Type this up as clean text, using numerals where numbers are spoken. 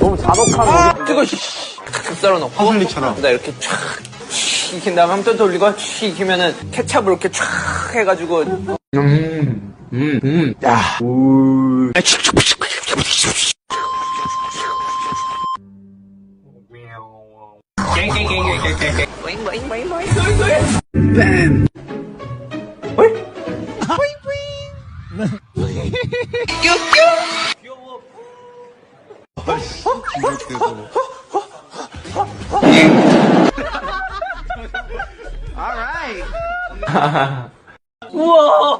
너무 자독한 뜨거 썰어 넣고 파슬리처럼. 나 이렇게 촥 익힌 다음에 한 번 더 올리고 촥 익히면은 케찹을 이렇게 촥 해가지고 야. 우와